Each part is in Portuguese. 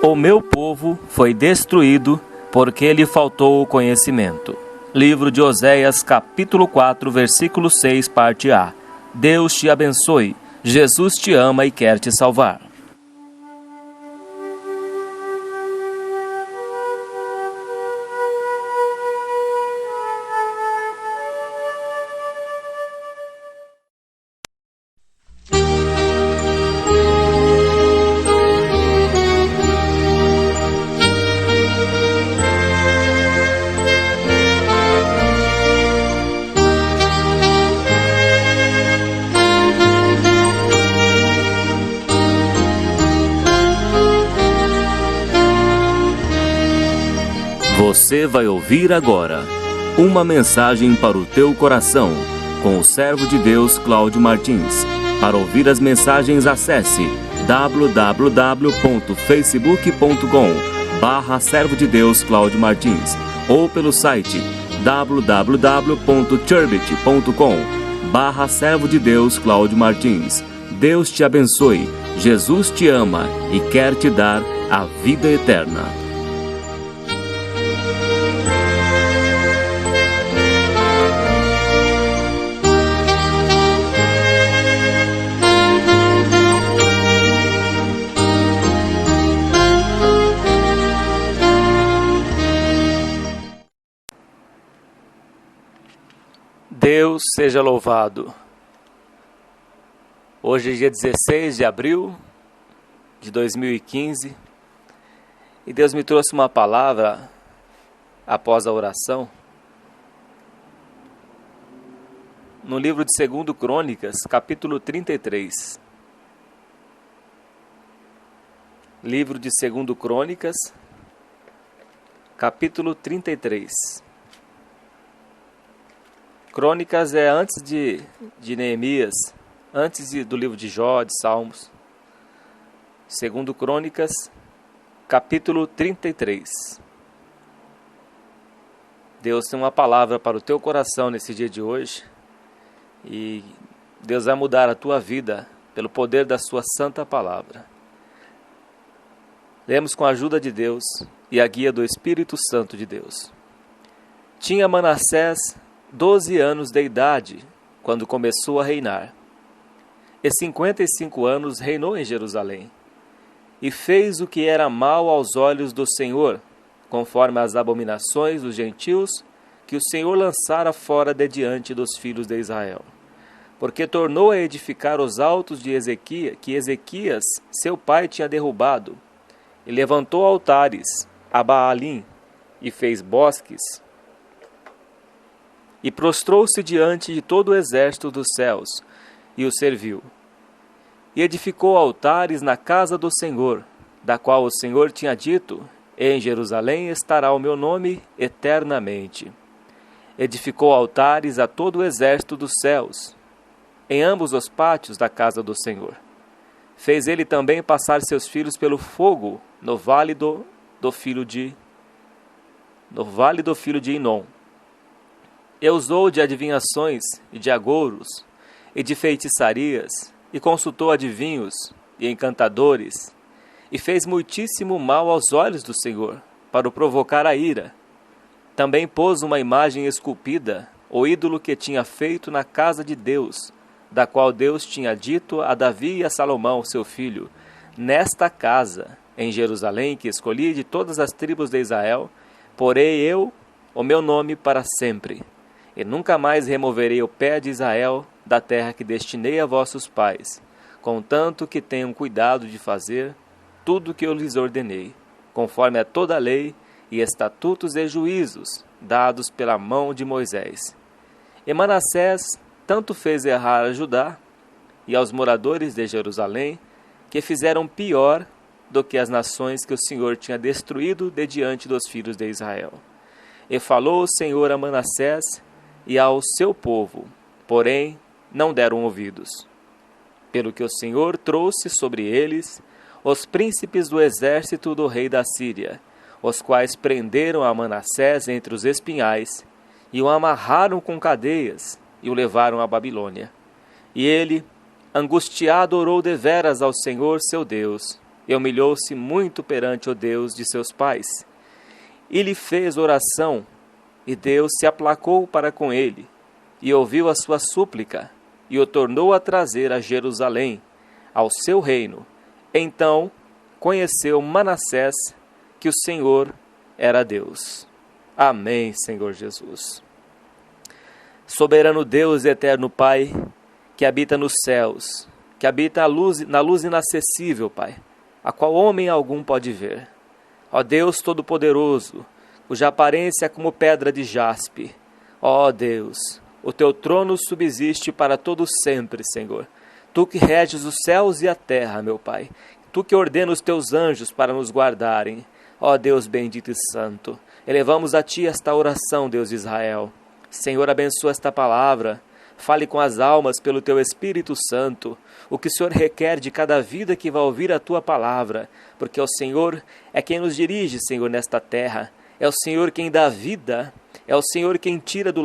O meu povo foi destruído porque lhe faltou o conhecimento. Livro de Oséias, capítulo 4, versículo 6, parte A. Deus te abençoe. Jesus te ama e quer te salvar. Você vai ouvir agora uma mensagem para o teu coração, com o servo de Deus Cláudio Martins. Para ouvir as mensagens, acesse www.facebook.com/servo de Deus Cláudio Martins ou pelo site www.churbit.com/servo de Deus Cláudio Martins. Deus te abençoe, Jesus te ama e quer te dar a vida eterna. Deus seja louvado. Hoje é dia 16 de abril de 2015 e Deus me trouxe uma palavra após a oração no livro de 2 Crônicas, capítulo 33. Livro de 2 Crônicas, capítulo 33. Crônicas é antes de Neemias, antes do livro de Jó, de Salmos. 2 Crônicas, capítulo 33. Deus tem uma palavra para o teu coração nesse dia de hoje. E Deus vai mudar a tua vida pelo poder da sua santa palavra. Lemos com a ajuda de Deus e a guia do Espírito Santo de Deus. Tinha Manassés 12 anos de idade, quando começou a reinar. E 55 anos reinou em Jerusalém. E fez o que era mal aos olhos do Senhor, conforme as abominações dos gentios, que o Senhor lançara fora de diante dos filhos de Israel. Porque tornou a edificar os altos de Ezequias, que Ezequias, seu pai, tinha derrubado, e levantou altares a Baalim, e fez bosques, e prostrou-se diante de todo o exército dos céus, e o serviu. E edificou altares na casa do Senhor, da qual o Senhor tinha dito: em Jerusalém estará o meu nome eternamente. Edificou altares a todo o exército dos céus, em ambos os pátios da casa do Senhor. Fez ele também passar seus filhos pelo fogo no vale do filho de Inom. E usou de adivinhações e de agouros, e de feitiçarias, e consultou adivinhos e encantadores, e fez muitíssimo mal aos olhos do Senhor, para o provocar a ira. Também pôs uma imagem esculpida, o ídolo que tinha feito na casa de Deus, da qual Deus tinha dito a Davi e a Salomão, seu filho: nesta casa, em Jerusalém, que escolhi de todas as tribos de Israel, porei eu o meu nome para sempre. E nunca mais removerei o pé de Israel da terra que destinei a vossos pais, contanto que tenham cuidado de fazer tudo o que eu lhes ordenei, conforme a toda a lei e estatutos e juízos dados pela mão de Moisés. E Manassés tanto fez errar a Judá e aos moradores de Jerusalém, que fizeram pior do que as nações que o Senhor tinha destruído de diante dos filhos de Israel. E falou o Senhor a Manassés e ao seu povo, porém não deram ouvidos. Pelo que o Senhor trouxe sobre eles os príncipes do exército do rei da Síria, os quais prenderam a Manassés entre os espinhais, e o amarraram com cadeias, e o levaram à Babilônia. E ele, angustiado, orou deveras ao Senhor seu Deus, e humilhou-se muito perante o Deus de seus pais. E lhe fez oração, e Deus se aplacou para com ele, e ouviu a sua súplica, e o tornou a trazer a Jerusalém, ao seu reino. Então conheceu Manassés que o Senhor era Deus. Amém, Senhor Jesus. Soberano Deus e eterno Pai, que habita nos céus, que habita na luz inacessível, Pai, a qual homem algum pode ver. Ó Deus Todo-Poderoso, cuja aparência é como pedra de jaspe. Ó Deus, o teu trono subsiste para todo sempre, Senhor. Tu que reges os céus e a terra, meu Pai. Tu que ordena os teus anjos para nos guardarem. Ó Deus bendito e santo, elevamos a Ti esta oração, Deus de Israel. Senhor, abençoa esta palavra. Fale com as almas pelo Teu Espírito Santo, o que o Senhor requer de cada vida que vai ouvir a Tua palavra, porque o Senhor é quem nos dirige, Senhor, nesta terra. É o Senhor quem dá vida, é o Senhor quem tira do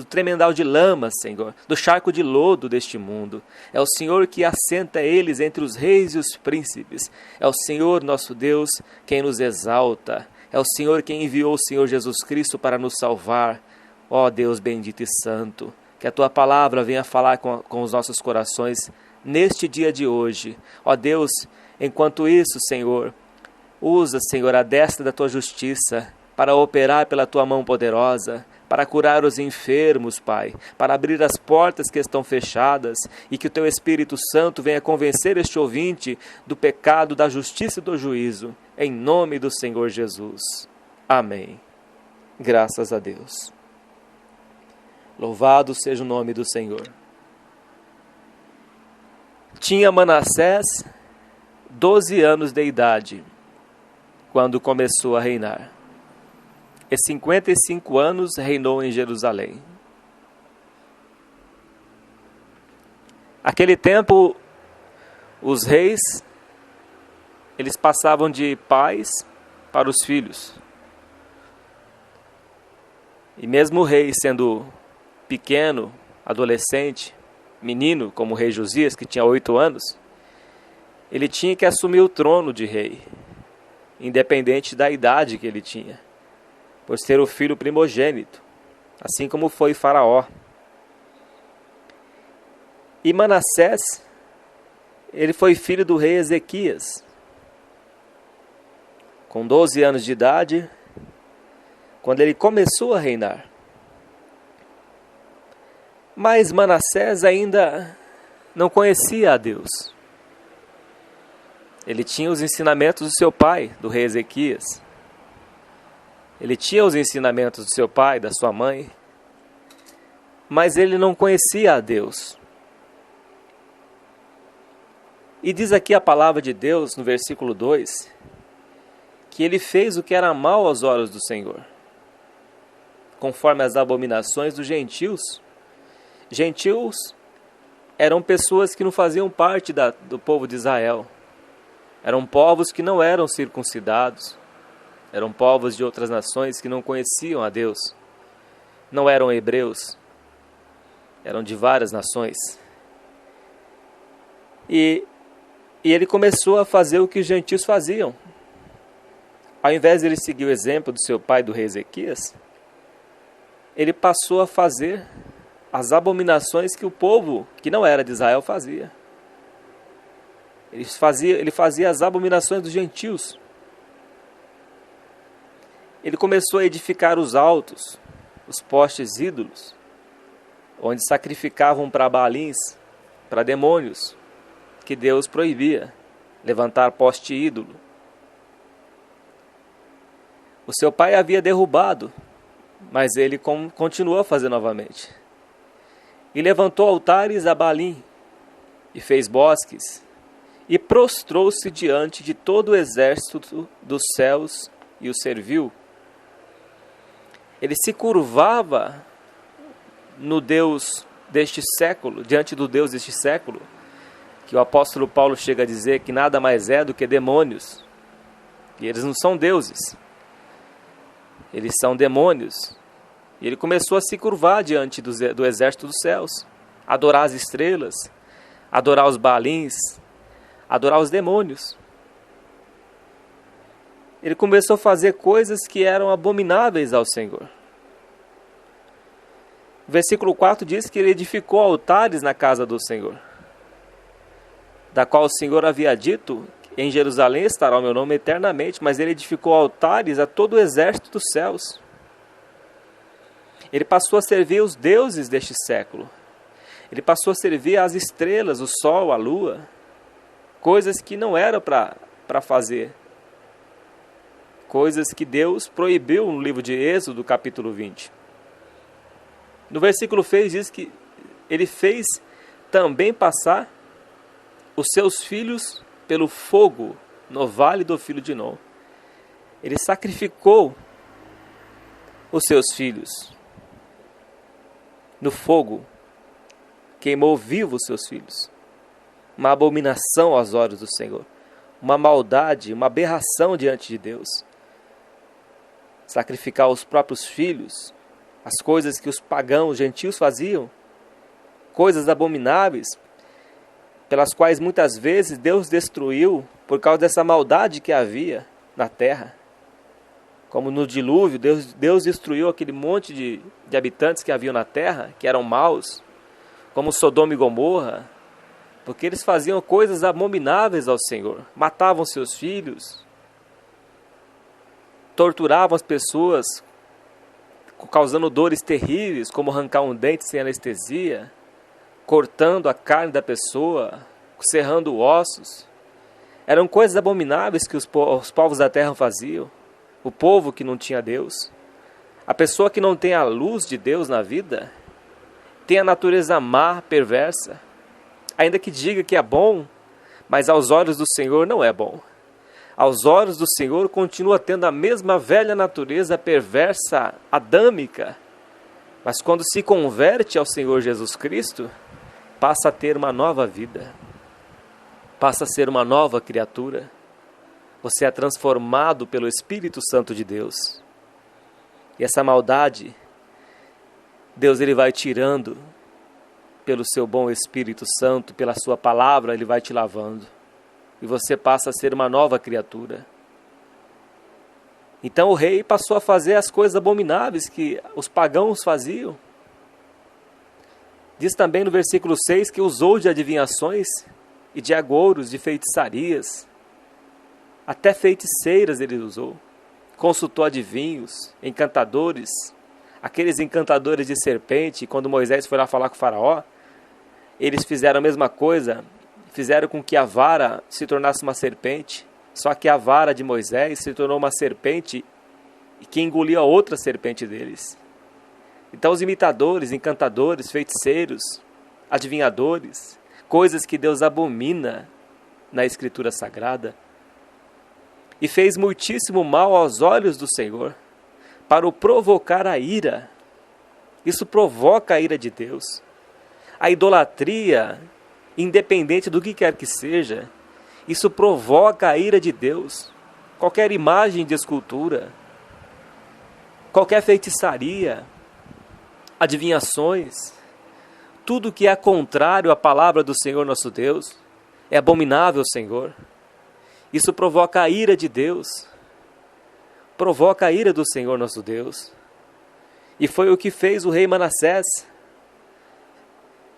tremendal de lama, Senhor, do charco de lodo deste mundo. É o Senhor que assenta eles entre os reis e os príncipes. É o Senhor, nosso Deus, quem nos exalta. É o Senhor quem enviou o Senhor Jesus Cristo para nos salvar. Ó Deus bendito e santo, que a Tua palavra venha falar com os nossos corações neste dia de hoje. Ó Deus, enquanto isso, Senhor, usa, Senhor, a destra da Tua justiça para operar pela Tua mão poderosa, para curar os enfermos, Pai, para abrir as portas que estão fechadas, e que o Teu Espírito Santo venha convencer este ouvinte do pecado, da justiça e do juízo, em nome do Senhor Jesus. Amém. Graças a Deus. Louvado seja o nome do Senhor. Tinha Manassés 12 anos de idade quando começou a reinar. E 55 anos reinou em Jerusalém. Aquele tempo, os reis, eles passavam de pais para os filhos. E mesmo o rei sendo pequeno, adolescente, menino, como o rei Josias, que tinha 8 anos, ele tinha que assumir o trono de rei, independente da idade que ele tinha, por ser o filho primogênito, assim como foi Faraó. E Manassés, ele foi filho do rei Ezequias. Com 12 anos de idade, quando ele começou a reinar. Mas Manassés ainda não conhecia a Deus. Ele tinha os ensinamentos do seu pai, do rei Ezequias. Ele tinha os ensinamentos do seu pai, da sua mãe. Mas ele não conhecia a Deus. E diz aqui a palavra de Deus, no versículo 2, que ele fez o que era mal aos olhos do Senhor, conforme as abominações dos gentios. Gentios eram pessoas que não faziam parte do povo de Israel. Eram povos que não eram circuncidados. Eram povos de outras nações que não conheciam a Deus. Não eram hebreus. Eram de várias nações. E ele começou a fazer o que os gentios faziam. Ao invés de ele seguir o exemplo do seu pai, do rei Ezequias, ele passou a fazer as abominações que o povo que não era de Israel fazia. Ele fazia as abominações dos gentios. Ele começou a edificar os altos, os postes ídolos, onde sacrificavam para Baalins, para demônios, que Deus proibia levantar poste ídolo. O seu pai havia derrubado, mas ele continuou a fazer novamente. E levantou altares a Baalim, e fez bosques, e prostrou-se diante de todo o exército dos céus e o serviu. Ele se curvava no Deus deste século, diante do Deus deste século, que o apóstolo Paulo chega a dizer que nada mais é do que demônios. E eles não são deuses, eles são demônios. E ele começou a se curvar diante do exército dos céus, adorar as estrelas, adorar os Baalins, adorar os demônios. Ele começou a fazer coisas que eram abomináveis ao Senhor. O versículo 4 diz que ele edificou altares na casa do Senhor, da qual o Senhor havia dito: em Jerusalém estará o meu nome eternamente, mas ele edificou altares a todo o exército dos céus. Ele passou a servir os deuses deste século. Ele passou a servir as estrelas, o sol, a lua, coisas que não eram para fazer. Coisas que Deus proibiu no livro de Êxodo, capítulo 20. No versículo 6 diz que ele fez também passar os seus filhos pelo fogo no vale do filho de Nom. Ele sacrificou os seus filhos no fogo, queimou vivos os seus filhos. Uma abominação aos olhos do Senhor, uma maldade, uma aberração diante de Deus. Sacrificar os próprios filhos, as coisas que os pagãos, os gentios faziam, coisas abomináveis, pelas quais muitas vezes Deus destruiu por causa dessa maldade que havia na terra. Como no dilúvio, Deus destruiu aquele monte de habitantes que haviam na terra, que eram maus, como Sodoma e Gomorra, porque eles faziam coisas abomináveis ao Senhor, matavam seus filhos, torturavam as pessoas, causando dores terríveis, como arrancar um dente sem anestesia, cortando a carne da pessoa, serrando ossos. Eram coisas abomináveis que os povos da terra faziam. O povo que não tinha Deus, a pessoa que não tem a luz de Deus na vida, tem a natureza má, perversa, ainda que diga que é bom, mas aos olhos do Senhor não é bom. Aos olhos do Senhor continua tendo a mesma velha natureza perversa, adâmica, mas quando se converte ao Senhor Jesus Cristo, passa a ter uma nova vida, passa a ser uma nova criatura. Você é transformado pelo Espírito Santo de Deus. E essa maldade, Deus ele vai tirando pelo seu bom Espírito Santo, pela sua palavra, ele vai te lavando. E você passa a ser uma nova criatura. Então o rei passou a fazer as coisas abomináveis que os pagãos faziam. Diz também no versículo 6 que usou de adivinhações e de agouros, de feitiçarias. Até feiticeiras ele usou. Consultou adivinhos, encantadores, aqueles encantadores de serpente. Quando Moisés foi lá falar com o faraó, eles fizeram a mesma coisa, fizeram com que a vara se tornasse uma serpente, só que a vara de Moisés se tornou uma serpente que engoliu a outra serpente deles. Então os imitadores, encantadores, feiticeiros, adivinhadores, coisas que Deus abomina na Escritura Sagrada, e fez muitíssimo mal aos olhos do Senhor, para o provocar a ira. Isso provoca a ira de Deus. A idolatria, independente do que quer que seja, isso provoca a ira de Deus. Qualquer imagem de escultura, qualquer feitiçaria, adivinhações, tudo que é contrário à palavra do Senhor nosso Deus, é abominável ao Senhor. Isso provoca a ira de Deus, provoca a ira do Senhor nosso Deus. E foi o que fez o rei Manassés.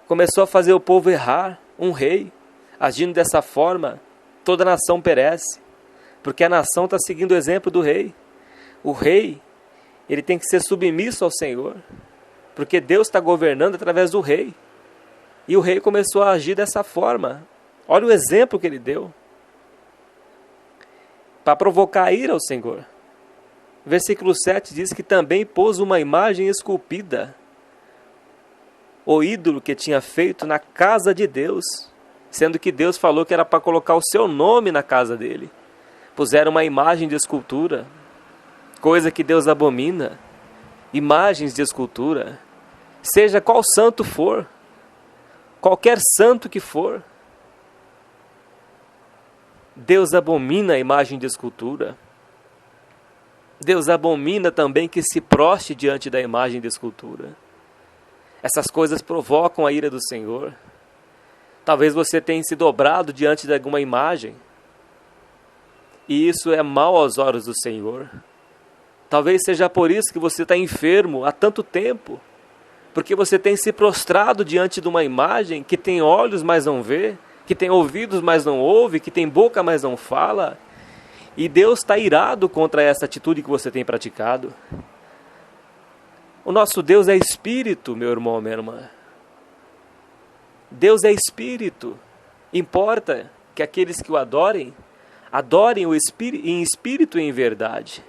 Começou a fazer o povo errar. Um rei, agindo dessa forma, toda a nação perece, porque a nação está seguindo o exemplo do rei. O rei, ele tem que ser submisso ao Senhor, porque Deus está governando através do rei. E o rei começou a agir dessa forma. Olha o exemplo que ele deu, para provocar a ira ao Senhor. Versículo 7 diz que também pôs uma imagem esculpida, o ídolo que tinha feito na casa de Deus, sendo que Deus falou que era para colocar o seu nome na casa dele. Puseram uma imagem de escultura, coisa que Deus abomina, imagens de escultura, seja qual santo for, qualquer santo que for, Deus abomina a imagem de escultura. Deus abomina também que se proste diante da imagem de escultura. Essas coisas provocam a ira do Senhor. Talvez você tenha se dobrado diante de alguma imagem, e isso é mal aos olhos do Senhor. Talvez seja por isso que você está enfermo há tanto tempo, porque você tem se prostrado diante de uma imagem que tem olhos, mas não vê, que tem ouvidos, mas não ouve, que tem boca, mas não fala. E Deus está irado contra essa atitude que você tem praticado. O nosso Deus é Espírito, meu irmão, minha irmã. Deus é Espírito. Importa que aqueles que o adorem o em espírito e em verdade.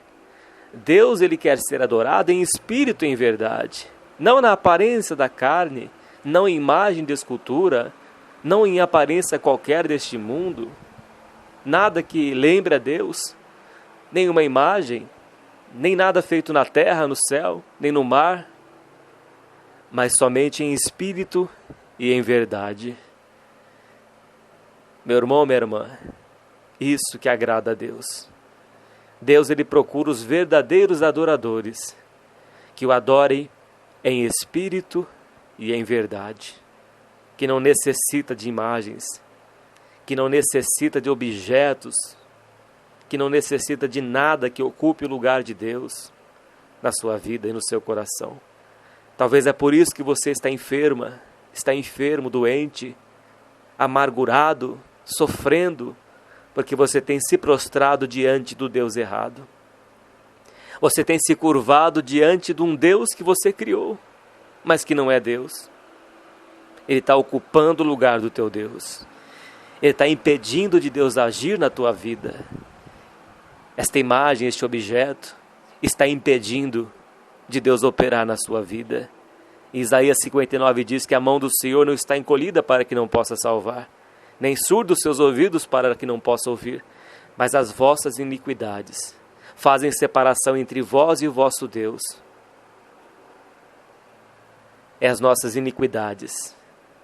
Deus, ele quer ser adorado em espírito e em verdade. Não na aparência da carne, não em imagem de escultura, não em aparência qualquer deste mundo. Nada que lembre a Deus, nem uma imagem, nem nada feito na terra, no céu, nem no mar, mas somente em espírito e em verdade. Meu irmão, minha irmã, isso que agrada a Deus. Deus, ele procura os verdadeiros adoradores, que o adorem em espírito e em verdade, que não necessita de imagens, que não necessita de objetos, que não necessita de nada que ocupe o lugar de Deus na sua vida e no seu coração. Talvez é por isso que você está enfermo, doente, amargurado, sofrendo, porque você tem se prostrado diante do Deus errado. Você tem se curvado diante de um Deus que você criou, mas que não é Deus. Ele está ocupando o lugar do teu Deus. Ele está impedindo de Deus agir na tua vida. Esta imagem, este objeto, está impedindo de Deus operar na sua vida. Isaías 59 diz que a mão do Senhor não está encolhida para que não possa salvar, nem surdos seus ouvidos para que não possa ouvir, mas as vossas iniquidades fazem separação entre vós e o vosso Deus. É as nossas iniquidades,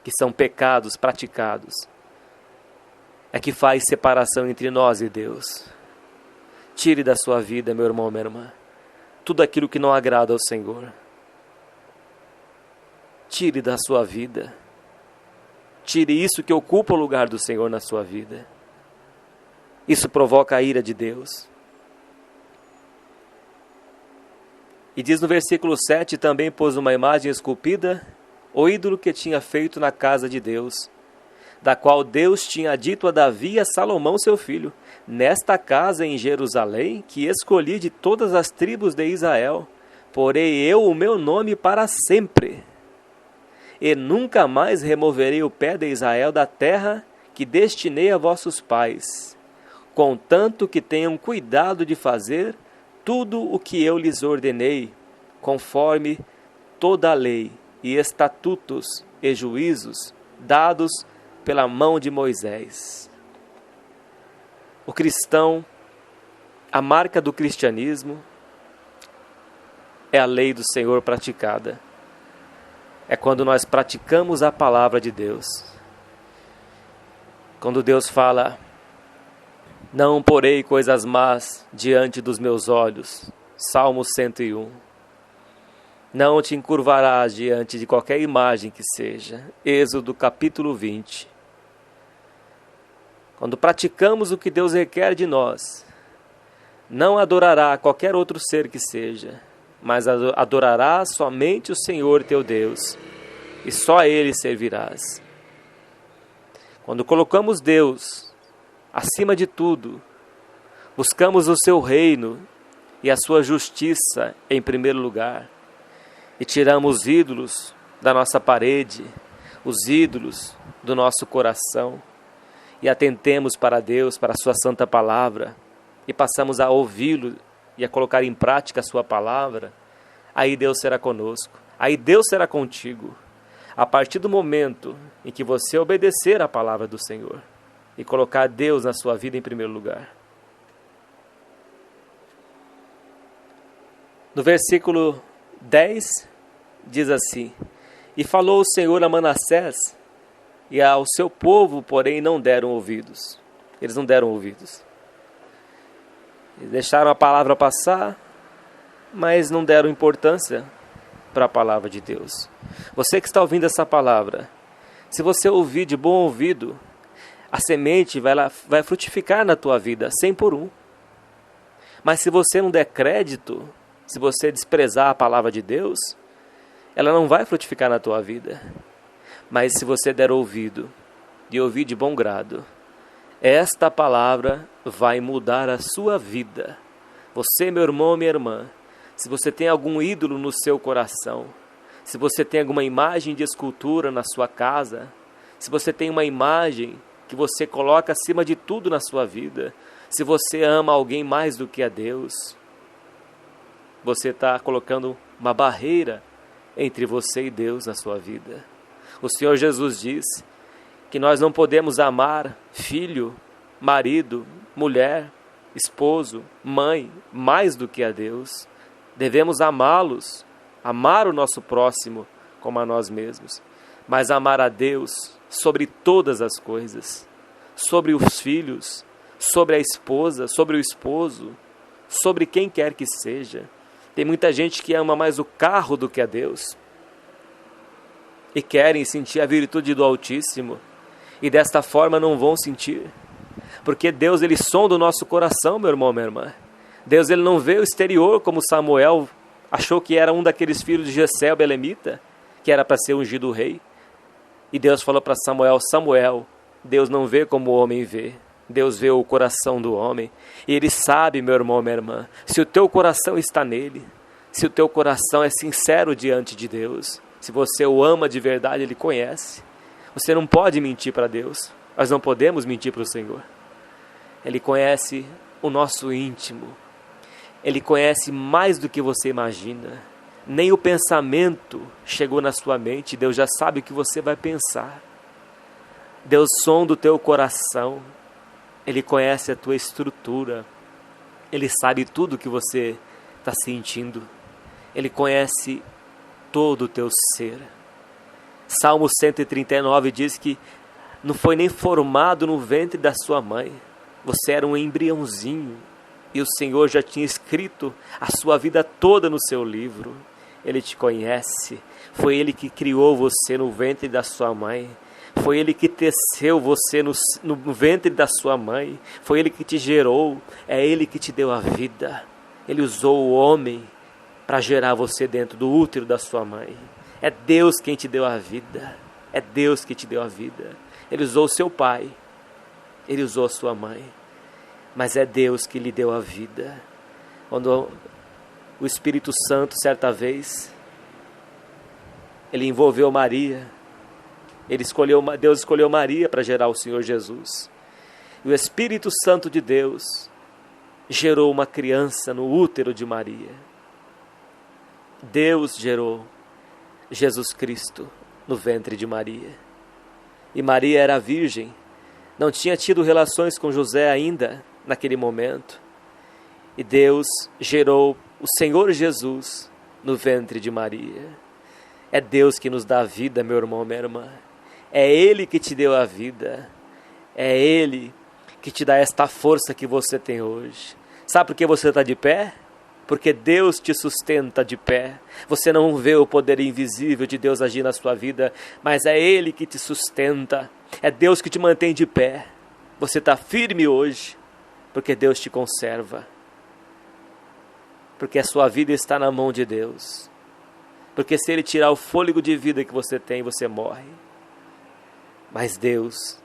que são pecados praticados, é que faz separação entre nós e Deus. Tire da sua vida, meu irmão, minha irmã, tudo aquilo que não agrada ao Senhor. Tire da sua vida. Tire isso que ocupa o lugar do Senhor na sua vida. Isso provoca a ira de Deus. E diz no versículo 7, também pôs uma imagem esculpida, o ídolo que tinha feito na casa de Deus, da qual Deus tinha dito a Davi e a Salomão seu filho, nesta casa em Jerusalém, que escolhi de todas as tribos de Israel, porei eu o meu nome para sempre. E nunca mais removerei o pé de Israel da terra que destinei a vossos pais, contanto que tenham cuidado de fazer tudo o que eu lhes ordenei, conforme toda a lei e estatutos e juízos dados pela mão de Moisés. O cristão, a marca do cristianismo é a lei do Senhor praticada. É quando nós praticamos a palavra de Deus. Quando Deus fala, não porei coisas más diante dos meus olhos. Salmo 101. Não te encurvarás diante de qualquer imagem que seja. Êxodo capítulo 20. Quando praticamos o que Deus requer de nós, não adorará qualquer outro ser que seja, mas adorarás somente o Senhor teu Deus, e só a Ele servirás. Quando colocamos Deus acima de tudo, buscamos o seu reino e a sua justiça em primeiro lugar, e tiramos os ídolos da nossa parede, os ídolos do nosso coração, e atentemos para Deus, para a sua santa palavra, e passamos a ouvi-lo e a colocar em prática a sua palavra, aí Deus será conosco, aí Deus será contigo. A partir do momento em que você obedecer à palavra do Senhor e colocar Deus na sua vida em primeiro lugar. No versículo 10 diz assim, e falou o Senhor a Manassés e ao seu povo, porém não deram ouvidos. Eles não deram ouvidos. Eles deixaram a palavra passar, mas não deram importância para a palavra de Deus. Você que está ouvindo essa palavra, Se você ouvir de bom ouvido, a semente vai frutificar na tua vida, 100 por 1. Mas se você não der crédito, se você desprezar a palavra de Deus, ela não vai frutificar na tua vida. Mas se você der ouvido e ouvir de bom grado, esta palavra vai mudar a sua vida. Você, meu irmão, minha irmã, se você tem algum ídolo no seu coração, se você tem alguma imagem de escultura na sua casa, se você tem uma imagem que você coloca acima de tudo na sua vida, se você ama alguém mais do que a Deus, você está colocando uma barreira entre você e Deus na sua vida. O Senhor Jesus diz que nós não podemos amar filho, marido, mulher, esposo, mãe, mais do que a Deus. Devemos amá-los, amar o nosso próximo como a nós mesmos, mas amar a Deus sobre todas as coisas, sobre os filhos, sobre a esposa, sobre o esposo, sobre quem quer que seja. Tem muita gente que ama mais o carro do que a Deus e querem sentir a virtude do Altíssimo e desta forma não vão sentir, porque Deus, ele sonda o nosso coração, meu irmão, minha irmã. Deus, ele não vê o exterior, como Samuel achou que era um daqueles filhos de Jessé, o belemita, que era para ser ungido rei. E Deus falou para Samuel: Samuel, Deus não vê como o homem vê, Deus vê o coração do homem. E Ele sabe, meu irmão, minha irmã, se o teu coração está nele, se o teu coração é sincero diante de Deus, se você o ama de verdade, Ele conhece. Você não pode mentir para Deus, nós não podemos mentir para o Senhor. Ele conhece o nosso íntimo, Ele conhece mais do que você imagina. Nem o pensamento chegou na sua mente, Deus já sabe o que você vai pensar. Deus sonda o teu coração, Ele conhece a tua estrutura, Ele sabe tudo o que você está sentindo, Ele conhece todo o teu ser. Salmo 139 diz que não foi nem formado no ventre da sua mãe, você era um embriãozinho, e o Senhor já tinha escrito a sua vida toda no seu livro. Ele te conhece, foi Ele que criou você no ventre da sua mãe, foi Ele que teceu você no ventre da sua mãe, foi Ele que te gerou, é Ele que te deu a vida. Ele usou o homem para gerar você dentro do útero da sua mãe. É Deus quem te deu a vida, é Deus que te deu a vida. Ele usou o seu pai, Ele usou a sua mãe, mas é Deus que lhe deu a vida. Quando o Espírito Santo, certa vez, ele envolveu Maria, Deus escolheu Maria para gerar o Senhor Jesus. E o Espírito Santo de Deus gerou uma criança no útero de Maria. Deus gerou Jesus Cristo no ventre de Maria. E Maria era virgem, não tinha tido relações com José ainda naquele momento. E Deus gerou o Senhor Jesus no ventre de Maria. É Deus que nos dá a vida, meu irmão, minha irmã. É Ele que te deu a vida. É Ele que te dá esta força que você tem hoje. Sabe por que você está de pé? Porque Deus te sustenta de pé. Você não vê o poder invisível de Deus agir na sua vida, mas é Ele que te sustenta. É Deus que te mantém de pé. Você está firme hoje, porque Deus te conserva. Porque a sua vida está na mão de Deus. Porque se Ele tirar o fôlego de vida que você tem, você morre. Mas Deus,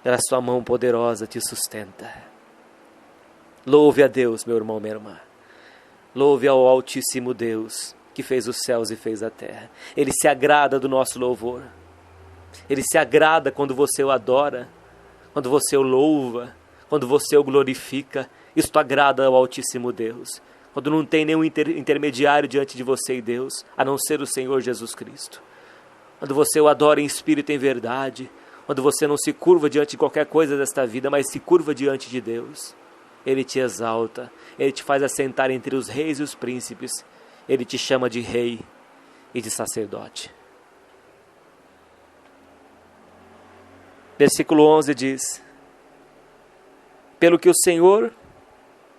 pela sua mão poderosa, te sustenta. Louve a Deus, meu irmão, minha irmã. Louve ao Altíssimo Deus, que fez os céus e fez a terra. Ele se agrada do nosso louvor. Ele se agrada quando você o adora, quando você o louva, quando você o glorifica. Isto agrada ao Altíssimo Deus. Quando não tem nenhum intermediário diante de você e Deus, a não ser o Senhor Jesus Cristo. Quando você o adora em espírito e em verdade, quando você não se curva diante de qualquer coisa desta vida, mas se curva diante de Deus. Ele te exalta, Ele te faz assentar entre os reis e os príncipes, Ele te chama de rei e de sacerdote. Versículo 11 diz: pelo que o Senhor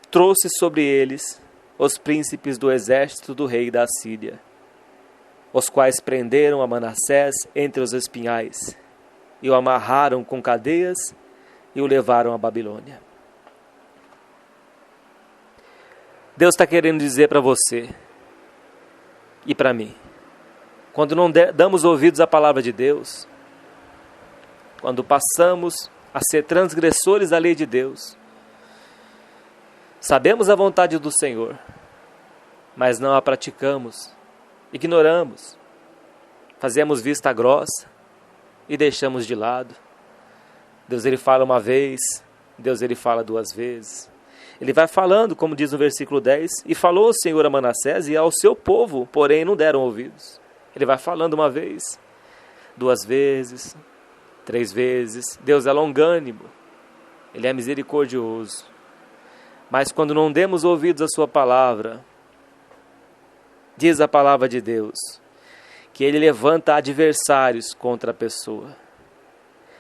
trouxe sobre eles os príncipes do exército do rei da Assíria, os quais prenderam a Manassés entre os espinhais e o amarraram com cadeias e o levaram à Babilônia. Deus está querendo dizer para você e para mim, quando não damos ouvidos à palavra de Deus, quando passamos a ser transgressores da lei de Deus, sabemos a vontade do Senhor, mas não a praticamos, ignoramos, fazemos vista grossa e deixamos de lado. Deus ele fala uma vez, Deus ele fala duas vezes. Ele vai falando, como diz no versículo 10, e falou o Senhor a Manassés e ao seu povo, porém não deram ouvidos. Ele vai falando uma vez, duas vezes, três vezes. Deus é longânimo, Ele é misericordioso. Mas quando não demos ouvidos à sua palavra, diz a palavra de Deus, que Ele levanta adversários contra a pessoa.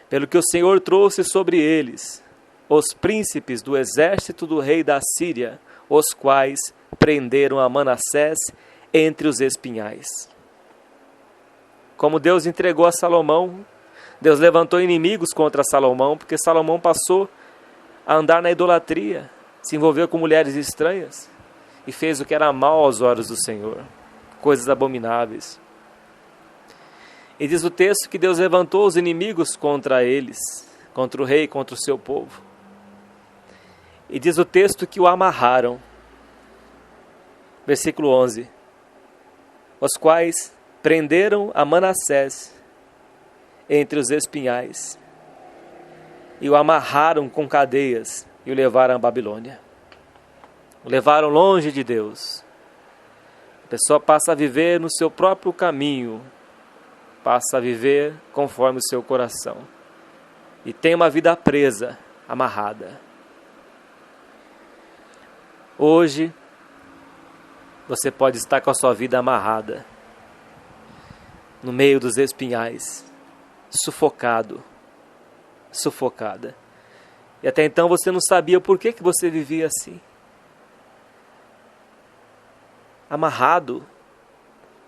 Pelo que o Senhor trouxe sobre eles os príncipes do exército do rei da Síria, os quais prenderam a Manassés entre os espinhais. Como Deus entregou a Salomão, Deus levantou inimigos contra Salomão, porque Salomão passou a andar na idolatria, se envolveu com mulheres estranhas e fez o que era mal aos olhos do Senhor, coisas abomináveis. E diz o texto que Deus levantou os inimigos contra eles, contra o rei, contra o seu povo. E diz o texto que o amarraram. Versículo 11. Os quais prenderam a Manassés entre os espinhais e o amarraram com cadeias e o levaram à Babilônia. O levaram longe de Deus. A pessoa passa a viver no seu próprio caminho, passa a viver conforme o seu coração e tem uma vida presa, amarrada. Hoje, você pode estar com a sua vida amarrada, no meio dos espinhais, sufocado, sufocada. E até então você não sabia por que você vivia assim. Amarrado,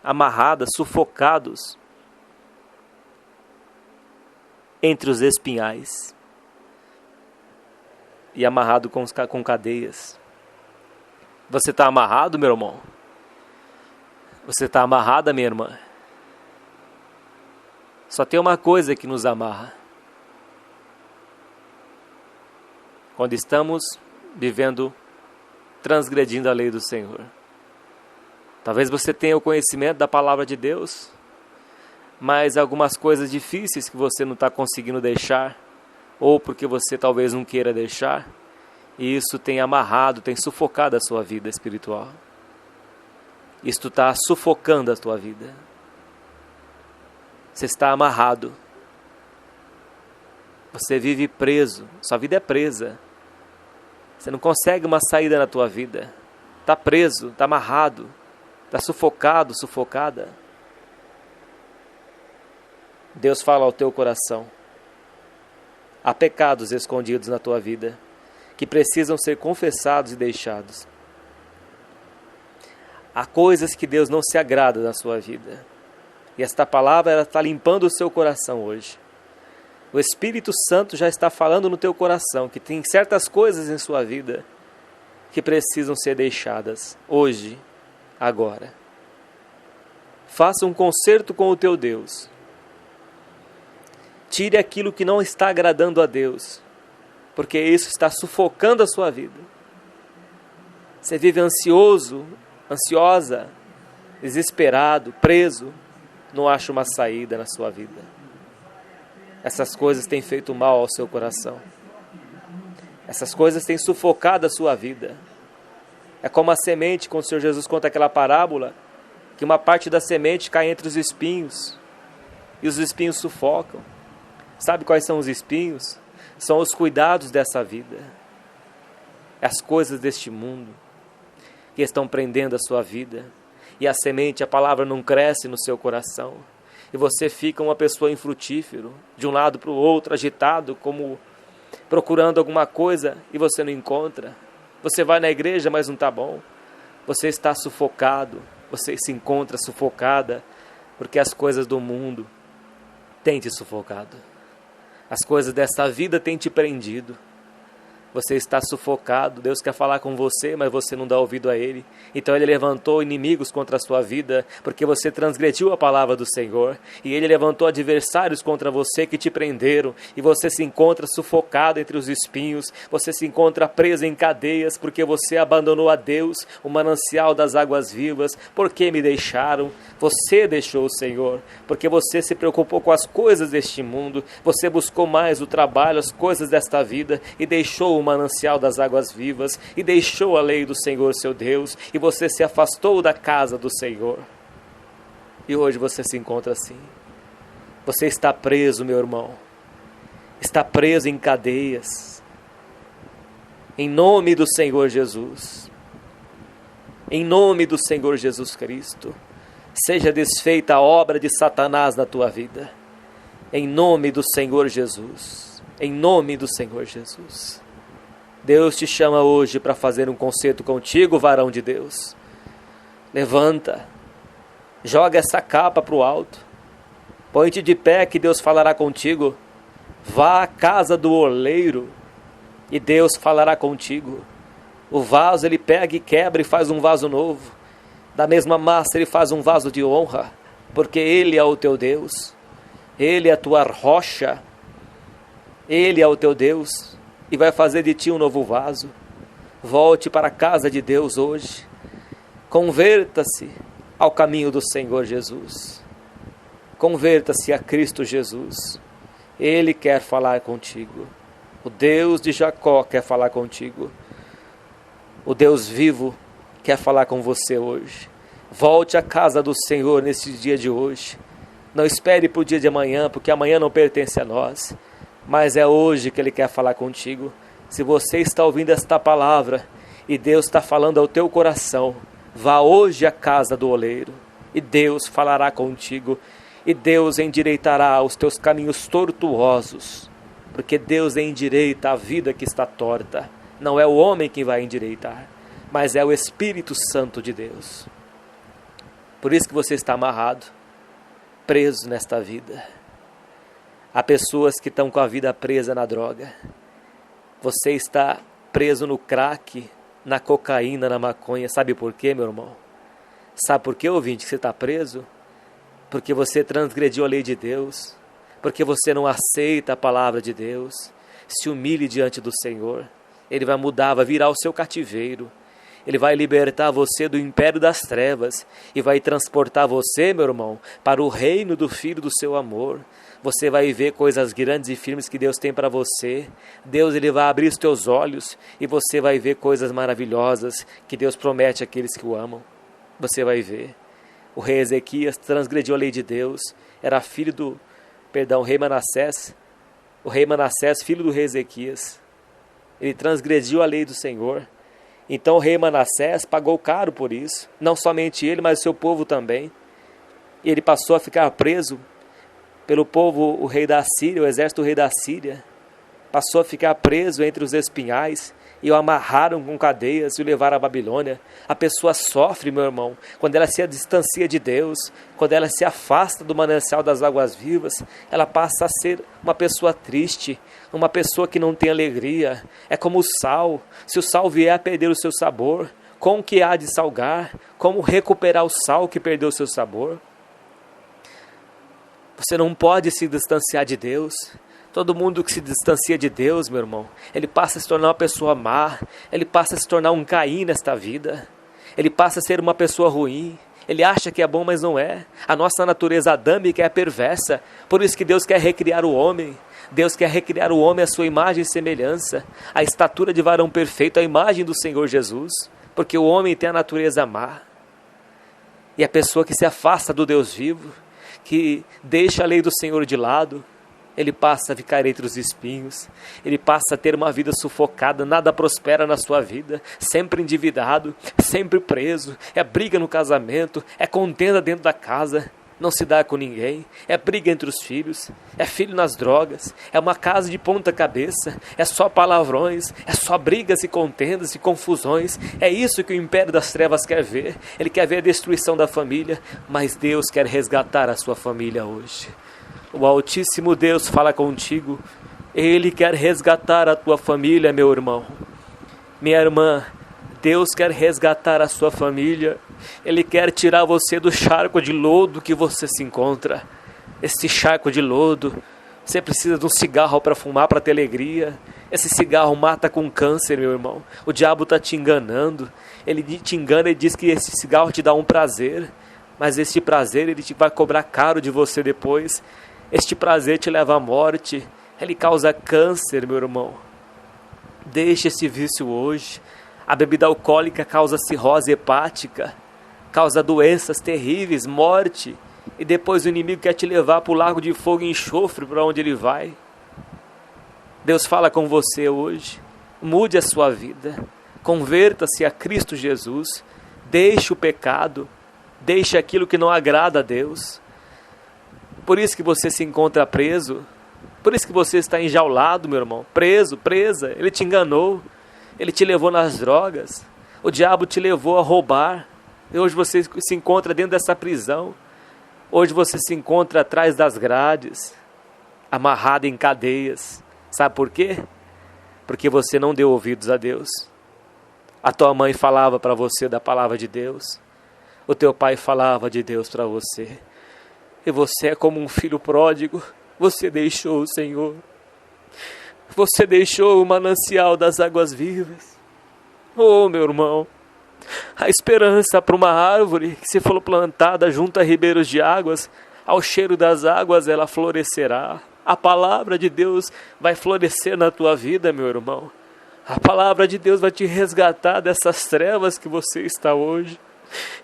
amarrada, sufocados entre os espinhais e amarrado com cadeias. Você está amarrado, meu irmão? Você está amarrada, minha irmã? Só tem uma coisa que nos amarra. Quando estamos vivendo, transgredindo a lei do Senhor. Talvez você tenha o conhecimento da palavra de Deus, mas algumas coisas difíceis que você não está conseguindo deixar, ou porque você talvez não queira deixar, e isso tem amarrado, tem sufocado a sua vida espiritual. Isto está sufocando a tua vida. Você está amarrado. Você vive preso. Sua vida é presa. Você não consegue uma saída na tua vida. Está preso, está amarrado, está sufocado, sufocada. Deus fala ao teu coração. Há pecados escondidos na tua vida que precisam ser confessados e deixados. Há coisas que Deus não se agrada na sua vida. E esta palavra ela está limpando o seu coração hoje. O Espírito Santo já está falando no teu coração que tem certas coisas em sua vida que precisam ser deixadas hoje, agora. Faça um concerto com o teu Deus. Tire aquilo que não está agradando a Deus, porque isso está sufocando a sua vida. Você vive ansioso, ansiosa, desesperado, preso, não acha uma saída na sua vida. Essas coisas têm feito mal ao seu coração. Essas coisas têm sufocado a sua vida. É como a semente, quando o Senhor Jesus conta aquela parábola, que uma parte da semente cai entre os espinhos, e os espinhos sufocam. Sabe quais são os espinhos? São os cuidados dessa vida, as coisas deste mundo, que estão prendendo a sua vida, e a semente, a palavra não cresce no seu coração, e você fica uma pessoa infrutífero, de um lado para o outro, agitado, como procurando alguma coisa, e você não encontra. Você vai na igreja, mas não está bom. Você está sufocado, você se encontra sufocada, porque as coisas do mundo têm te sufocado. As coisas dessa vida têm te prendido. Você está sufocado, Deus quer falar com você, mas você não dá ouvido a Ele. Então Ele levantou inimigos contra a sua vida, porque você transgrediu a palavra do Senhor. E Ele levantou adversários contra você que te prenderam. E você se encontra sufocado entre os espinhos. Você se encontra preso em cadeias, porque você abandonou a Deus, o manancial das águas vivas. Por que me deixaram? Você deixou o Senhor, porque você se preocupou com as coisas deste mundo. Você buscou mais o trabalho, as coisas desta vida, e deixou o manancial das águas vivas, e deixou a lei do Senhor seu Deus, e você se afastou da casa do Senhor. E hoje você se encontra assim. Você está preso, meu irmão. Está preso em cadeias. Em nome do Senhor Jesus. Em nome do Senhor Jesus Cristo. Seja desfeita a obra de Satanás na tua vida. Em nome do Senhor Jesus. Em nome do Senhor Jesus. Deus te chama hoje para fazer um concerto contigo, varão de Deus. Levanta, joga essa capa para o alto, põe-te de pé que Deus falará contigo. Vá à casa do oleiro e Deus falará contigo. O vaso ele pega e quebra e faz um vaso novo. Da mesma massa ele faz um vaso de honra, porque Ele é o teu Deus. Ele é a tua rocha. Ele é o teu Deus. E vai fazer de ti um novo vaso. Volte para a casa de Deus hoje. Converta-se ao caminho do Senhor Jesus. Converta-se a Cristo Jesus. Ele quer falar contigo. O Deus de Jacó quer falar contigo. O Deus vivo quer falar com você hoje. Volte à casa do Senhor nesse dia de hoje. Não espere para o dia de amanhã, porque amanhã não pertence a nós. Mas é hoje que Ele quer falar contigo. Se você está ouvindo esta palavra e Deus está falando ao teu coração, vá hoje à casa do oleiro e Deus falará contigo e Deus endireitará os teus caminhos tortuosos, porque Deus endireita a vida que está torta. Não é o homem que vai endireitar, mas é o Espírito Santo de Deus. Por isso que você está amarrado, preso nesta vida. Há pessoas que estão com a vida presa na droga. Você está preso no crack, na cocaína, na maconha. Sabe por quê, meu irmão? Sabe por quê, ouvinte, que você está preso? Porque você transgrediu a lei de Deus. Porque você não aceita a palavra de Deus. Se humilhe diante do Senhor. Ele vai mudar, vai virar o seu cativeiro. Ele vai libertar você do império das trevas e vai transportar você, meu irmão, para o reino do Filho do seu amor. Você vai ver coisas grandes e firmes que Deus tem para você. Deus ele vai abrir os teus olhos e você vai ver coisas maravilhosas que Deus promete àqueles que o amam. Você vai ver. O rei Ezequias transgrediu a lei de Deus. Era filho do, rei Manassés. O rei Manassés, filho do rei Ezequias. Ele transgrediu a lei do Senhor. Então o rei Manassés pagou caro por isso. Não somente ele, mas o seu povo também. E ele passou a ficar preso pelo povo, o rei da Síria, o exército do rei da Síria. Passou a ficar preso entre os espinhais e o amarraram com cadeias e o levaram à Babilônia. A pessoa sofre, meu irmão, quando ela se distancia de Deus, quando ela se afasta do manancial das águas vivas, ela passa a ser uma pessoa triste, uma pessoa que não tem alegria. É como o sal. Se o sal vier a perder o seu sabor, como que há de salgar? Como recuperar o sal que perdeu o seu sabor? Você não pode se distanciar de Deus. Todo mundo que se distancia de Deus, meu irmão, ele passa a se tornar uma pessoa má, ele passa a se tornar um Caim nesta vida, ele passa a ser uma pessoa ruim, ele acha que é bom, mas não é. A nossa natureza adâmica é perversa, por isso que Deus quer recriar o homem. Deus quer recriar o homem à sua imagem e semelhança, a estatura de varão perfeito, a imagem do Senhor Jesus, porque o homem tem a natureza má. E a pessoa que se afasta do Deus vivo, que deixa a lei do Senhor de lado, ele passa a ficar entre os espinhos, ele passa a ter uma vida sufocada, nada prospera na sua vida, sempre endividado, sempre preso, é briga no casamento, é contenda dentro da casa, não se dá com ninguém, é briga entre os filhos, é filho nas drogas, é uma casa de ponta cabeça, é só palavrões, é só brigas e contendas e confusões. É isso que o império das trevas quer ver. Ele quer ver a destruição da família, mas Deus quer resgatar a sua família hoje. O Altíssimo Deus fala contigo Ele quer resgatar a tua família, meu irmão. Minha irmã, Deus quer resgatar a sua família. Ele quer tirar você do charco de lodo que você se encontra. Esse charco de lodo, você precisa de um cigarro para fumar, para ter alegria. Esse cigarro mata com câncer, meu irmão. O diabo está te enganando. Ele te engana e diz que esse cigarro te dá um prazer. Mas este prazer ele vai cobrar caro de você depois. Este prazer te leva à morte. Ele causa câncer, meu irmão. Deixe esse vício hoje. A bebida alcoólica causa cirrose hepática, causa doenças terríveis, morte. E depois o inimigo quer te levar para o lago de fogo e enxofre, para onde ele vai. Deus fala com você hoje. Mude a sua vida. Converta-se a Cristo Jesus. Deixe o pecado. Deixe aquilo que não agrada a Deus. Por isso que você se encontra preso. Por isso que você está enjaulado, meu irmão. Preso, presa. Ele te enganou. Ele te levou nas drogas. O diabo te levou a roubar. E hoje você se encontra dentro dessa prisão. Hoje você se encontra atrás das grades, amarrado em cadeias. Sabe por quê? Porque você não deu ouvidos a Deus. A tua mãe falava para você da palavra de Deus. O teu pai falava de Deus para você. E você é como um filho pródigo. Você deixou o Senhor. Você deixou o manancial das águas vivas. Oh, meu irmão, a esperança para uma árvore que se for plantada junto a ribeiros de águas, ao cheiro das águas ela florescerá. A palavra de Deus vai florescer na tua vida, meu irmão. A palavra de Deus vai te resgatar dessas trevas que você está hoje.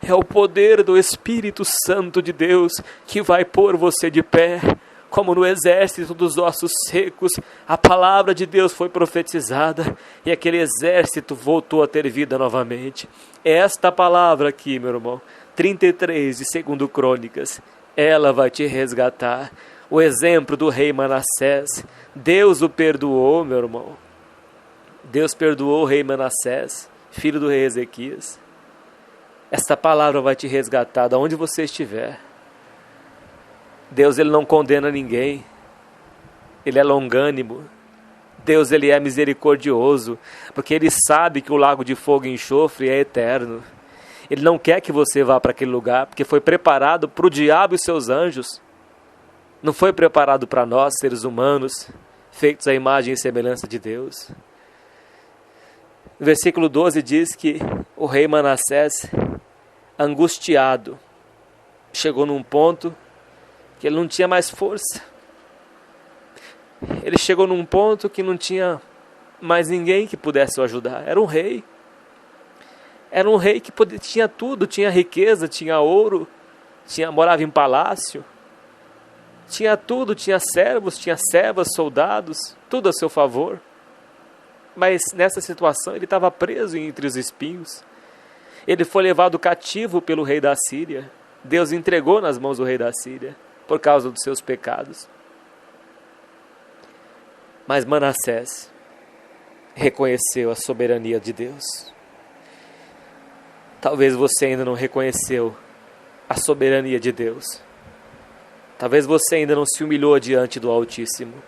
É o poder do Espírito Santo de Deus que vai pôr você de pé. Como no exército dos ossos secos, a palavra de Deus foi profetizada e aquele exército voltou a ter vida novamente. Esta palavra aqui, meu irmão, 33 de 2 Crônicas, ela vai te resgatar. O exemplo do rei Manassés, Deus o perdoou, meu irmão. Deus perdoou o rei Manassés, filho do rei Ezequias. Esta palavra vai te resgatar de onde você estiver. Deus ele não condena ninguém. Ele é longânimo. Deus ele é misericordioso, porque ele sabe que o lago de fogo e enxofre é eterno. Ele não quer que você vá para aquele lugar, porque foi preparado para o diabo e seus anjos. Não foi preparado para nós, seres humanos, feitos à imagem e semelhança de Deus. O versículo 12 diz que o rei Manassés, angustiado, chegou num ponto que ele não tinha mais força. Ele chegou num ponto que não tinha mais ninguém que pudesse o ajudar. Era um rei. Era um rei que tinha tudo, tinha riqueza, tinha ouro, morava em palácio. Tinha tudo, tinha servos, tinha servas, soldados, tudo a seu favor. Mas nessa situação ele estava preso entre os espinhos. Ele foi levado cativo pelo rei da Síria. Deus entregou nas mãos do rei da Síria por causa dos seus pecados. Mas Manassés reconheceu a soberania de Deus. Talvez você ainda não reconheceu a soberania de Deus. Talvez você ainda não se humilhou diante do Altíssimo.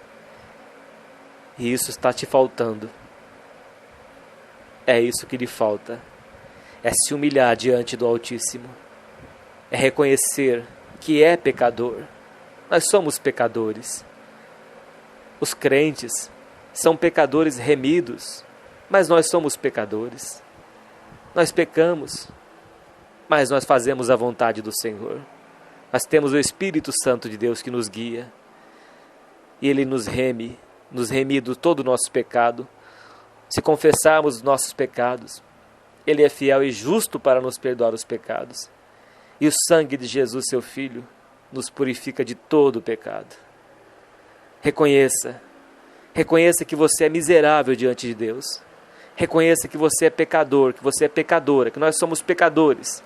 E isso está te faltando. É isso que lhe falta. É se humilhar diante do Altíssimo. É reconhecer que é pecador. Nós somos pecadores. Os crentes são pecadores remidos, mas nós somos pecadores. Nós pecamos, mas nós fazemos a vontade do Senhor. Nós temos o Espírito Santo de Deus que nos guia. E Ele nos reme de todo o nosso pecado. Se confessarmos os nossos pecados, Ele é fiel e justo para nos perdoar os pecados. E o sangue de Jesus, seu Filho, nos purifica de todo o pecado. Reconheça que você é miserável diante de Deus. Reconheça que você é pecador, que você é pecadora, que nós somos pecadores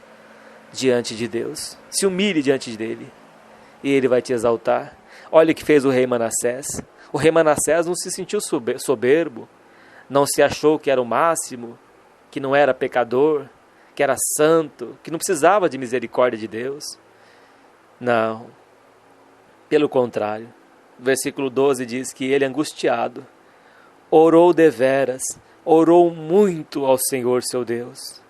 diante de Deus. Se humilhe diante dele e ele vai te exaltar. Olha o que fez o rei Manassés. O rei Manassés não se sentiu soberbo, não se achou que era o máximo, que não era pecador, que era santo, que não precisava de misericórdia de Deus. Não, pelo contrário, Versículo 12 diz que ele, angustiado, orou deveras, orou muito ao Senhor seu Deus,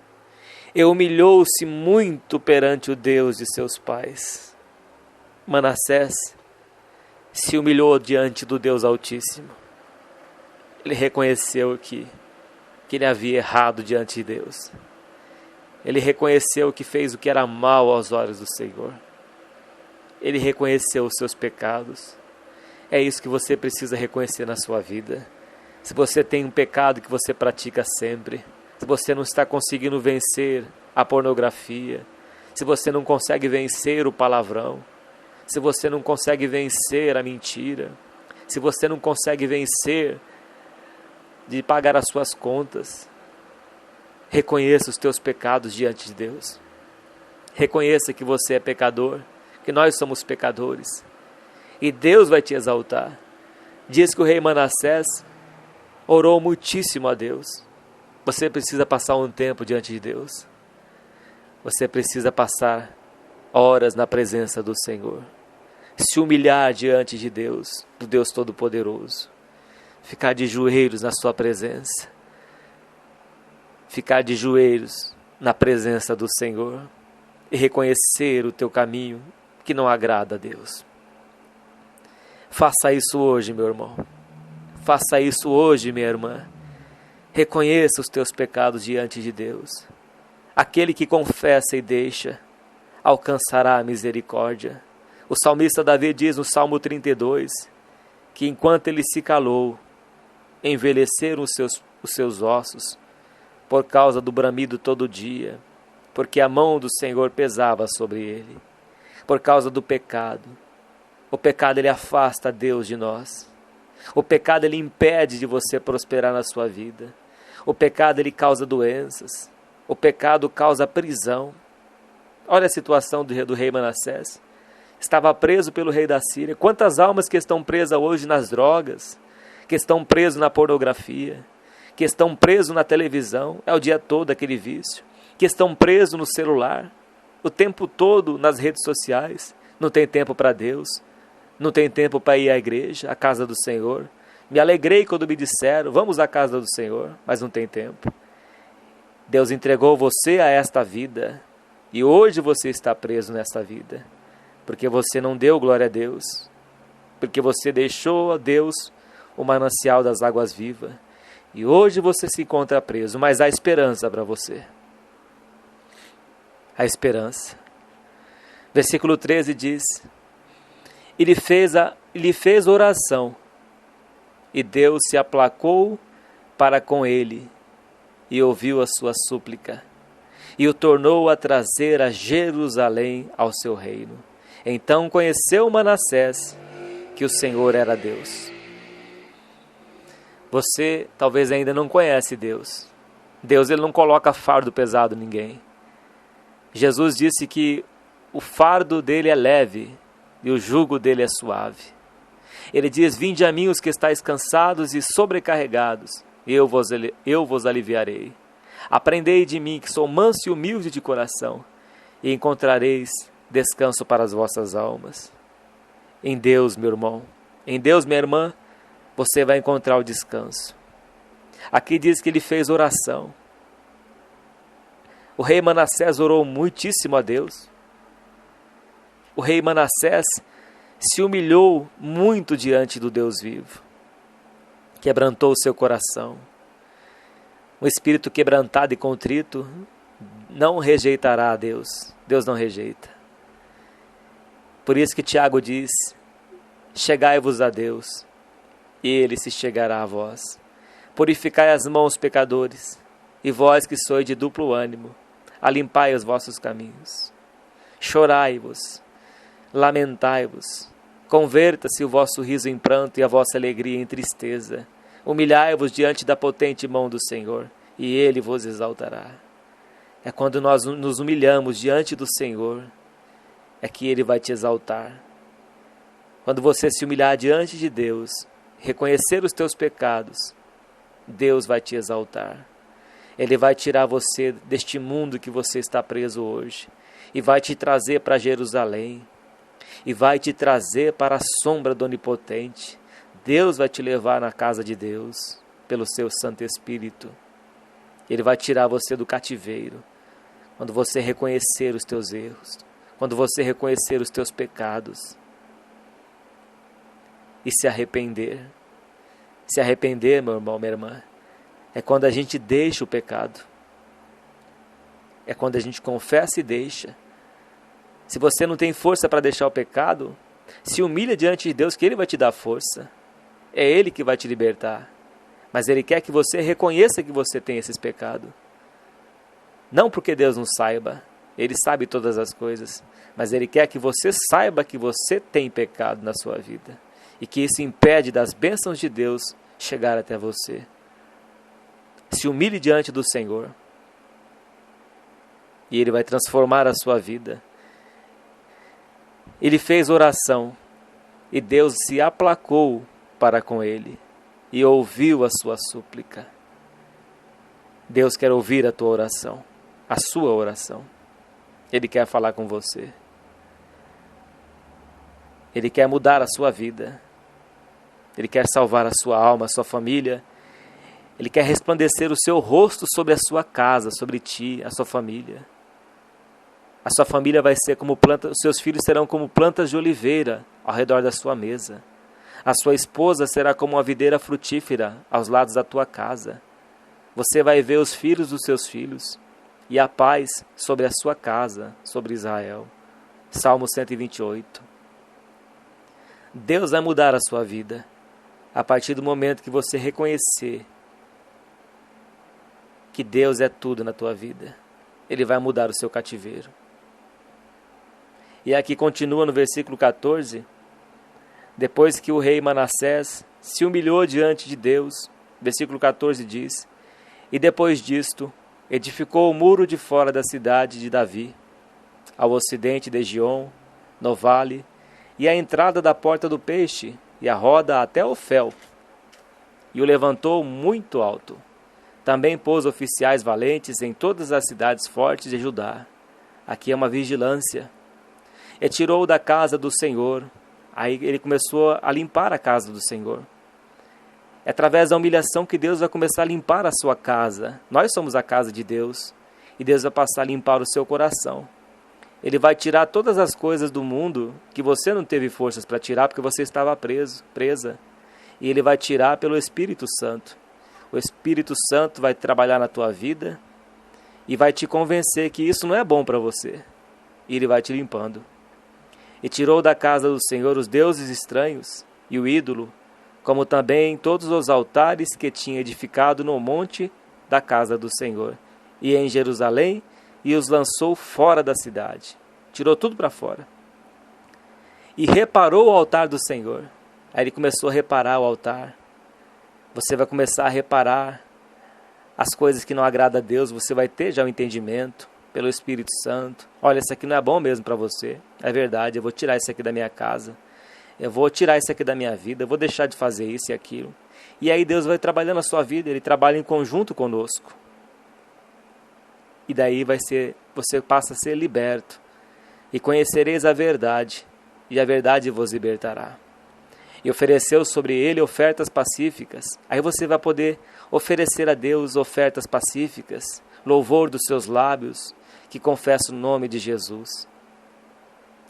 e humilhou-se muito perante o Deus de seus pais. Manassés se humilhou diante do Deus Altíssimo. Ele reconheceu que ele havia errado diante de Deus. Ele reconheceu que fez o que era mal aos olhos do Senhor. Ele reconheceu os seus pecados. É isso que você precisa reconhecer na sua vida. Se você tem um pecado que você pratica sempre, se você não está conseguindo vencer a pornografia, se você não consegue vencer o palavrão, se você não consegue vencer a mentira, se você não consegue vencer de pagar as suas contas, reconheça os teus pecados diante de Deus. Reconheça que você é pecador, que nós somos pecadores, e Deus vai te exaltar. Diz que o rei Manassés orou muitíssimo a Deus. Você precisa passar um tempo diante de Deus. Você precisa passar horas na presença do Senhor. Se humilhar diante de Deus, do Deus Todo-Poderoso. Ficar de joelhos na sua presença. Ficar de joelhos na presença do Senhor. E reconhecer o teu caminho que não agrada a Deus. Faça isso hoje, meu irmão. Faça isso hoje, minha irmã. Reconheça os teus pecados diante de Deus. Aquele que confessa e deixa, alcançará a misericórdia. O salmista Davi diz no Salmo 32, que enquanto ele se calou, envelheceram os seus ossos, por causa do bramido todo dia, porque a mão do Senhor pesava sobre ele, por causa do pecado. O pecado, ele afasta Deus de nós. O pecado, ele impede de você prosperar na sua vida. O pecado, ele causa doenças. O pecado causa prisão. Olha a situação do rei Manassés. Estava preso pelo rei da Síria. Quantas almas que estão presas hoje nas drogas, que estão presos na pornografia, que estão presos na televisão, é o dia todo aquele vício, que estão presos no celular, o tempo todo nas redes sociais, não tem tempo para Deus, não tem tempo para ir à igreja, à casa do Senhor. Me alegrei quando me disseram, vamos à casa do Senhor, mas não tem tempo. Deus entregou você a esta vida, e hoje você está preso nesta vida, porque você não deu glória a Deus, porque você deixou a Deus o manancial das águas vivas, e hoje você se encontra preso, mas há esperança para você. Há esperança. Versículo 13 diz, ele fez oração, e Deus se aplacou para com ele, e ouviu a sua súplica, e o tornou a trazer a Jerusalém ao seu reino. Então conheceu Manassés que o Senhor era Deus. Você talvez ainda não conhece Deus. Deus, ele não coloca fardo pesado em ninguém. Jesus disse que o fardo dele é leve e o jugo dele é suave. Ele diz, vinde a mim os que estáis cansados e sobrecarregados, eu vos aliviarei. Aprendei de mim, que sou manso e humilde de coração, e encontrareis descanso para as vossas almas. Em Deus, meu irmão, em Deus, minha irmã, você vai encontrar o descanso. Aqui diz que ele fez oração. O rei Manassés orou muitíssimo a Deus. O rei Manassés se humilhou muito diante do Deus vivo. Quebrantou o seu coração. Um espírito quebrantado e contrito não rejeitará a Deus. Deus não rejeita. Por isso que Tiago diz, chegai-vos a Deus, e Ele se chegará a vós. Purificai as mãos, pecadores, e vós que sois de duplo ânimo, alimpai os vossos caminhos. Chorai-vos, lamentai-vos, converta-se o vosso riso em pranto e a vossa alegria em tristeza. Humilhai-vos diante da potente mão do Senhor, e Ele vos exaltará. É quando nós nos humilhamos diante do Senhor, é que Ele vai te exaltar. Quando você se humilhar diante de Deus, reconhecer os teus pecados, Deus vai te exaltar. Ele vai tirar você deste mundo que você está preso hoje, e vai te trazer para Jerusalém. e vai te trazer para a sombra do Onipotente. Deus vai te levar na casa de Deus, pelo seu Santo Espírito. Ele vai tirar você do cativeiro, quando você reconhecer os teus erros, quando você reconhecer os teus pecados e se arrepender. Se arrepender, meu irmão, minha irmã, é quando a gente deixa o pecado. É quando a gente confessa e deixa. Se você não tem força para deixar o pecado, se humilha diante de Deus, que Ele vai te dar força. É Ele que vai te libertar. Mas Ele quer que você reconheça que você tem esses pecados. Não porque Deus não saiba, Ele sabe todas as coisas, mas Ele quer que você saiba que você tem pecado na sua vida e que isso impede das bênçãos de Deus chegar até você. Se humilhe diante do Senhor e Ele vai transformar a sua vida. Ele fez oração e Deus se aplacou para com ele e ouviu a sua súplica. Deus quer ouvir a tua oração, a sua oração. Ele quer falar com você. Ele quer mudar a sua vida. Ele quer salvar a sua alma, a sua família. Ele quer resplandecer o seu rosto sobre a sua casa, sobre ti, a sua família. A sua família vai ser como planta, os seus filhos serão como plantas de oliveira ao redor da sua mesa. A sua esposa será como uma videira frutífera aos lados da tua casa. Você vai ver os filhos dos seus filhos e a paz sobre a sua casa, sobre Israel. Salmo 128. Deus vai mudar a sua vida a partir do momento que você reconhecer que Deus é tudo na tua vida. Ele vai mudar o seu cativeiro. E aqui continua no versículo 14, depois que o rei Manassés se humilhou diante de Deus, versículo 14 diz, e depois disto, edificou o muro de fora da cidade de Davi, ao ocidente de Gion, no vale, e a entrada da porta do peixe, e a roda até Ofel, e o levantou muito alto. Também pôs oficiais valentes em todas as cidades fortes de Judá. Aqui é uma vigilância. E tirou da casa do Senhor. Aí ele começou a limpar a casa do Senhor. É através da humilhação que Deus vai começar a limpar a sua casa. Nós somos a casa de Deus. E Deus vai passar a limpar o seu coração. Ele vai tirar todas as coisas do mundo que você não teve forças para tirar porque você estava presa. E Ele vai tirar pelo Espírito Santo. O Espírito Santo vai trabalhar na tua vida e vai te convencer que isso não é bom para você. E Ele vai te limpando. E tirou da casa do Senhor os deuses estranhos e o ídolo, como também todos os altares que tinha edificado no monte da casa do Senhor, e em Jerusalém, e os lançou fora da cidade. Tirou tudo para fora. E reparou o altar do Senhor. Aí ele começou a reparar o altar. Você vai começar a reparar as coisas que não agradam a Deus, você vai ter já o entendimento pelo Espírito Santo. Olha, isso aqui não é bom mesmo para você. É verdade, eu vou tirar isso aqui da minha casa. Eu vou tirar isso aqui da minha vida, eu vou deixar de fazer isso e aquilo. E aí Deus vai trabalhando a sua vida, Ele trabalha em conjunto conosco. E daí você passa a ser liberto. E conhecereis a verdade, e a verdade vos libertará. E ofereceu sobre ele ofertas pacíficas. Aí você vai poder oferecer a Deus ofertas pacíficas, louvor dos seus lábios, que confessa o nome de Jesus.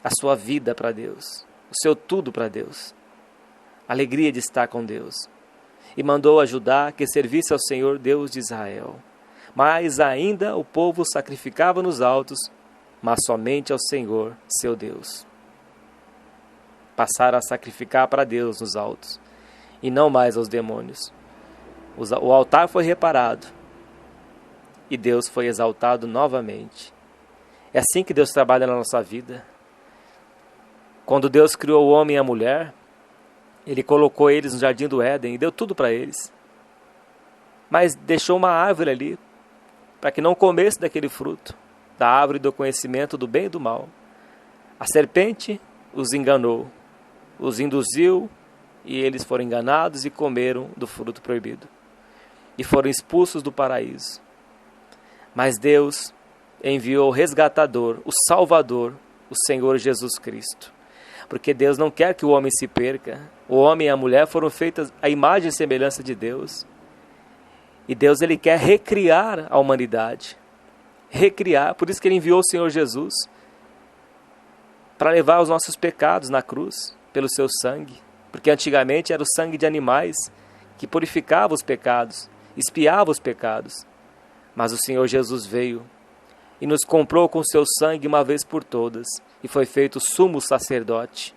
A sua vida para Deus, o seu tudo para Deus. Alegria de estar com Deus. E mandou a Judá que servisse ao Senhor Deus de Israel. Mas ainda o povo sacrificava nos altos, mas somente ao Senhor, seu Deus. Passaram a sacrificar para Deus nos altos, e não mais aos demônios. O altar foi reparado, e Deus foi exaltado novamente. É assim que Deus trabalha na nossa vida. Quando Deus criou o homem e a mulher, Ele colocou eles no jardim do Éden e deu tudo para eles. Mas deixou uma árvore ali, para que não comesse daquele fruto, da árvore do conhecimento do bem e do mal. A serpente os enganou, os induziu, e eles foram enganados e comeram do fruto proibido. E foram expulsos do paraíso. Mas Deus enviou o resgatador, o Salvador, o Senhor Jesus Cristo, porque Deus não quer que o homem se perca. O homem e a mulher foram feitas à imagem e semelhança de Deus. E Deus, ele quer recriar a humanidade. Recriar, por isso que ele enviou o Senhor Jesus para levar os nossos pecados na cruz, pelo seu sangue. Porque antigamente era o sangue de animais que purificava os pecados, expiava os pecados. Mas o Senhor Jesus veio e nos comprou com o seu sangue uma vez por todas, e foi feito sumo sacerdote.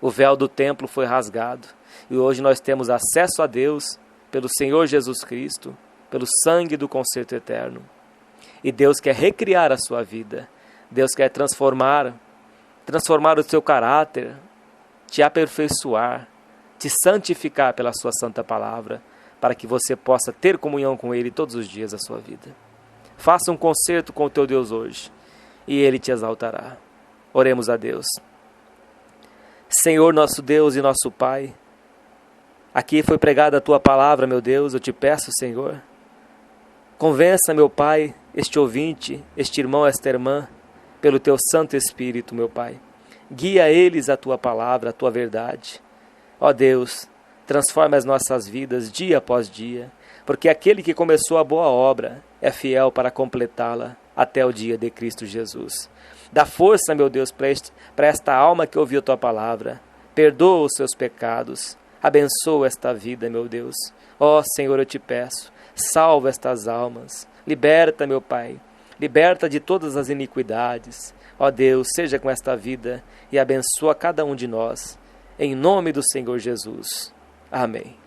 O véu do templo foi rasgado, e hoje nós temos acesso a Deus pelo Senhor Jesus Cristo, pelo sangue do concerto eterno. E Deus quer recriar a sua vida. Deus quer transformar o seu caráter, te aperfeiçoar, te santificar pela sua santa palavra, para que você possa ter comunhão com Ele todos os dias da sua vida. Faça um concerto com o teu Deus hoje, e Ele te exaltará. Oremos a Deus. Senhor, nosso Deus e nosso Pai, aqui foi pregada a Tua palavra, meu Deus, eu te peço, Senhor, convença, meu Pai, este ouvinte, este irmão, esta irmã, pelo Teu Santo Espírito, meu Pai. Guia eles a Tua palavra, a Tua verdade. Ó Deus, transforma as nossas vidas dia após dia, porque aquele que começou a boa obra é fiel para completá-la até o dia de Cristo Jesus. Dá força, meu Deus, para esta alma que ouviu a Tua palavra. Perdoa os seus pecados. Abençoa esta vida, meu Deus. Ó Senhor, eu te peço, salva estas almas. Liberta, meu Pai. Liberta de todas as iniquidades. Ó Deus, seja com esta vida e abençoa cada um de nós. Em nome do Senhor Jesus. Amém.